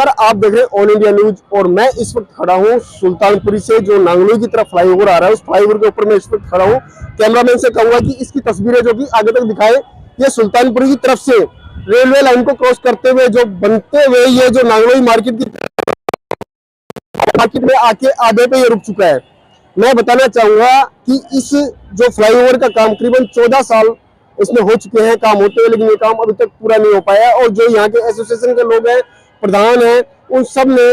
नमस्कार, आप देख रहे हैं ऑल इंडिया न्यूज और मैं इस वक्त खड़ा हूं सुल्तानपुरी से जो नांगलोई की तरफ फ्लाईओवर आ रहा है, उस फ्लाईओवर के ऊपर मैं इस वक्त खड़ा हूं। कैमरामैन से कहूंगा कि इसकी तस्वीरें जो कि आगे तक दिखाए। ये सुल्तानपुरी की तरफ से रेलवे लाइन को क्रॉस करते हुए जो बनते हुए ये जो नांगलोई मार्केट में आके आधे पे ये रुक चुका है। मैं बताना चाहूंगा कि इस जो फ्लाईओवर का काम करीबन 14 साल इसमें हो चुके हैं काम होते हुए, लेकिन ये काम अभी तक पूरा नहीं हो पाया। और जो यहाँ के एसोसिएशन के लोग हैं, प्रधान हैं, उन सब ने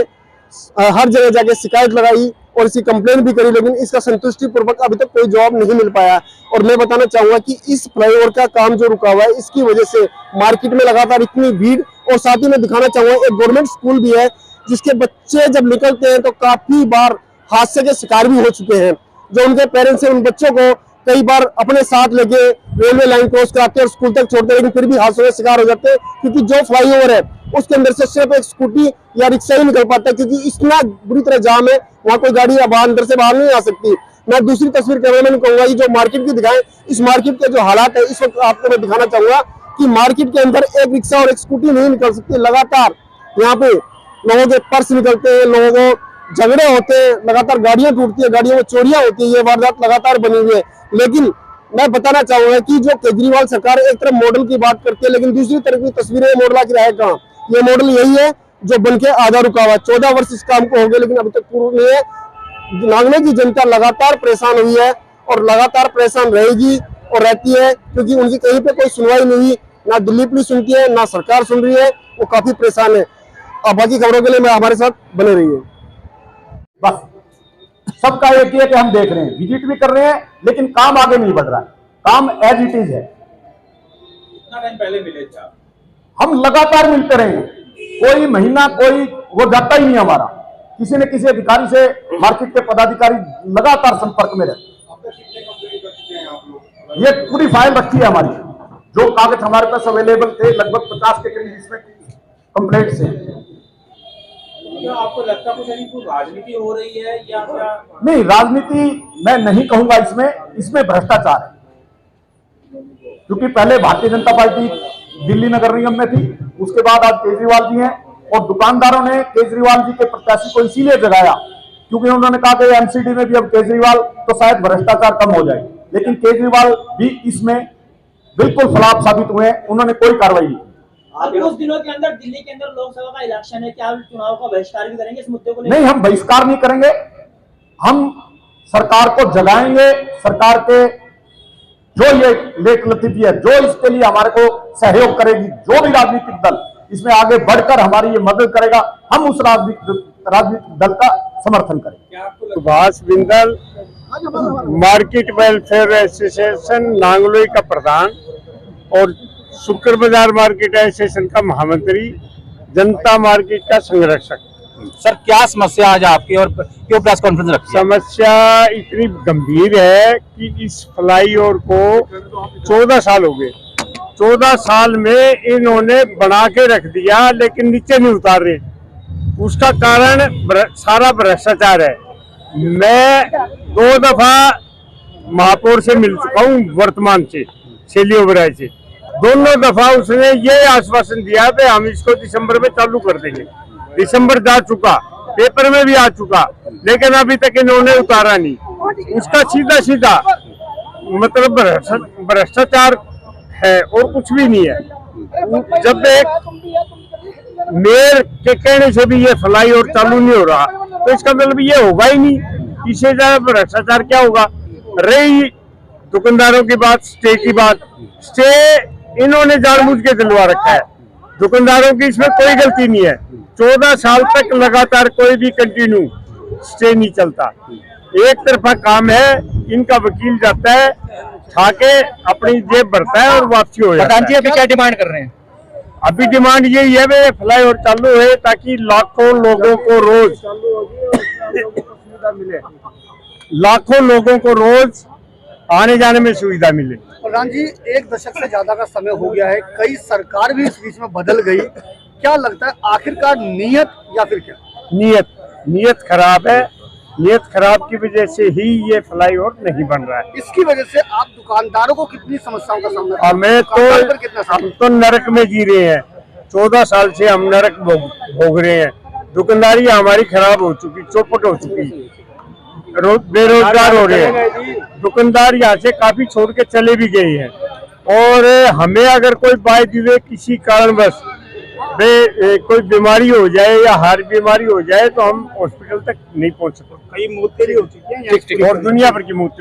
हर जगह जाके शिकायत लगाई और इसकी कंप्लेन भी करी, लेकिन इसका संतुष्टि पूर्वक अभी तक कोई जवाब नहीं मिल पाया। और मैं बताना चाहूंगा कि इस फ्लाईओवर का काम जो रुका हुआ है, इसकी वजह से मार्केट में लगातार इतनी भीड़, और साथ ही मैं दिखाना चाहूंगा एक गवर्नमेंट स्कूल भी है जिसके बच्चे जब निकलते हैं तो काफी बार हादसे के शिकार भी हो चुके हैं। जो उनके पेरेंट्स हैं, उन बच्चों को कई बार अपने साथ लेके रेलवे लाइन क्रॉस कराते हैं और स्कूल तक छोड़ते हैं, लेकिन फिर भी हादसों के शिकार हो जाते हैं, क्योंकि जो फ्लाईओवर है उसके अंदर से सिर्फ एक स्कूटी या रिक्शा ही निकल पाता है, क्योंकि इतना बुरी तरह जाम है, वहां कोई गाड़ी या बाहर अंदर से बाहर नहीं आ सकती। मैं दूसरी तस्वीर कैमरामैन कहूंगा कि जो मार्केट की दिखाएं, इस मार्केट के जो हालात है इस वक्त आपको मैं दिखाना चाहूंगा कि मार्केट के अंदर एक रिक्शा और एक स्कूटी नहीं निकल सकती। लगातार यहाँ पे लोगों के पर्स निकलते हैं, लोगों को झगड़े होते हैं, लगातार गाड़ियां टूटती है, गाड़ियों में चोरियां होती है, ये वारदात लगातार बनी हुई है। लेकिन मैं बताना चाहूंगा कि जो केजरीवाल सरकार एक तरफ मॉडल की बात करती है, लेकिन दूसरी तरफ की तस्वीरें मॉडल की रहे कहाँ। ये मॉडल यही है जो बनके आधा रुका हुआ। 14 वर्ष इस काम को हो गए, लेकिन अभी तक पूरा नहीं है। नागलोई की जनता लगातार परेशान हुई है और लगातार परेशान रहेगी और रहती है, क्योंकि उनकी कहीं पे कोई सुनवाई नहीं हुई। ना दिल्ली पुलिस सुनती है, ना सरकार सुन रही है, वो काफी परेशान है। अब बाकी खबरों के लिए मैं हमारे साथ बने रहिए। बस सबका एक ही है कि हम देख रहे हैं, विजिट भी कर रहे हैं, लेकिन काम आगे नहीं बढ़ रहा है। काम एज इट इज है। कितना टाइम पहले मिले थे आप? हम लगातार मिलते रहे हैं, कोई महीना कोई वो जाता ही नहीं हमारा। किसी न किसी अधिकारी से, मार्केट के पदाधिकारी लगातार संपर्क में रहते। ये पूरी फाइल रखी है हमारी, जो कागज हमारे पास अवेलेबल थे, लगभग 50 के करीब इसमें कंप्लेंट्स हैं। क्या आपको लगता कुछ कोई राजनीति हो रही है या क्या? नहीं, राजनीति मैं नहीं कहूंगा, इसमें भ्रष्टाचार है। क्योंकि पहले भारतीय जनता पार्टी दिल्ली नगर निगम में थी, उसके बाद आज केजरीवाल जी हैं, और दुकानदारों ने केजरीवाल जी के प्रत्याशी को इसीलिए जगाया क्योंकि उन्होंने कहा कि एमसीडी में भी अब केजरीवाल, तो शायद भ्रष्टाचार कम हो जाए। लेकिन केजरीवाल भी इसमें बिल्कुल खिलाफ साबित हुए हैं, उन्होंने कोई कार्रवाई नहीं की। अब कुछ दिनों के अंदर दिल्ली के अंदर लोकसभा का इलेक्शन है, क्या आप चुनाव का बहिष्कार भी करेंगे इस मुद्दे को? नहीं, हम बहिष्कार नहीं करेंगे, हम सरकार को जगाएंगे। सरकार के जो ये लेख लतीफी है, जो इसके लिए हमारे को सहयोग करेगी, जो भी राजनीतिक दल इसमें आगे बढ़कर हमारी ये मदद करेगा, हम उस राजनीतिक दल का समर्थन करेंगे। Subhash Bindal, market welfare association Nangloi का प्रधान और शुक्र बाजार मार्केट एसोसिएशन का महामंत्री, जनता मार्केट का संरक्षक। सर, क्या समस्या आज आपकी और क्यों प्रेस कॉन्फ्रेंस रखी? समस्या इतनी गंभीर है कि इस फ्लाईओवर को 14 साल हो गए। 14 साल में इन्होंने बना के रख दिया, लेकिन नीचे नहीं उतार रहे। उसका कारण सारा भ्रष्टाचार है। मैं 2 दफा महापौर से मिल चुका हूँ, वर्तमान से, शैली ओबराय से। दोनों दफा उसने ये आश्वासन दिया कि हम इसको दिसंबर में चालू कर देंगे। दिसंबर जा चुका, पेपर में भी आ चुका, लेकिन अभी तक इन्होंने उतारा नहीं। उसका सीधा सीधा मतलब भ्रष्टाचार है और कुछ भी नहीं है। जब एक मेयर के कहने से भी ये फ्लाईओवर चालू नहीं हो रहा, तो इसका मतलब ये होगा ही नहीं। इससे ज्यादा भ्रष्टाचार क्या होगा? रही दुकानदारों की बात, स्टे की बात, स्टे इन्होंने जानबूझ के दिलवा रखा है। दुकानदारों की इसमें कोई गलती नहीं है। 14 साल तक लगातार कोई भी कंटिन्यू स्टे नहीं चलता, एक तरफा काम है। इनका वकील जाता है, खाके अपनी जेब भरता है और वापसी हो जाता है। अभी क्या डिमांड कर रहे हैं? अभी डिमांड यही है वे फ्लाईओवर चालू है, ताकि लाखों लोगों को रोज लाखों लोगों को रोज आने जाने में सुविधा मिले। प्रधान जी, 1 दशक से ज्यादा का समय हो गया है, कई सरकार भी इस बीच में बदल गई। क्या लगता है आखिरकार नीयत या फिर क्या? नीयत खराब है। नीयत खराब की वजह से ही ये फ्लाईओवर नहीं बन रहा है। इसकी वजह से आप दुकानदारों को कितनी समस्याओं का सामना? हम तो नरक में जी रहे हैं। 14 साल से हम नरक भोग रहे हैं। दुकानदारी हमारी खराब हो चुकी, चौपट हो चुकी, बेरोजगार हो रहे हैं। दुकानदार यहाँ से काफी छोड़ के चले भी गए हैं और हमें अगर कोई बाय दिए किसी कारणवश कोई बीमारी हो जाए या हार्ट बीमारी हो जाए तो हम हॉस्पिटल तक नहीं पहुंच सकते। कई मौतें भी हो चुकी हैं और दुनिया भर की मौतें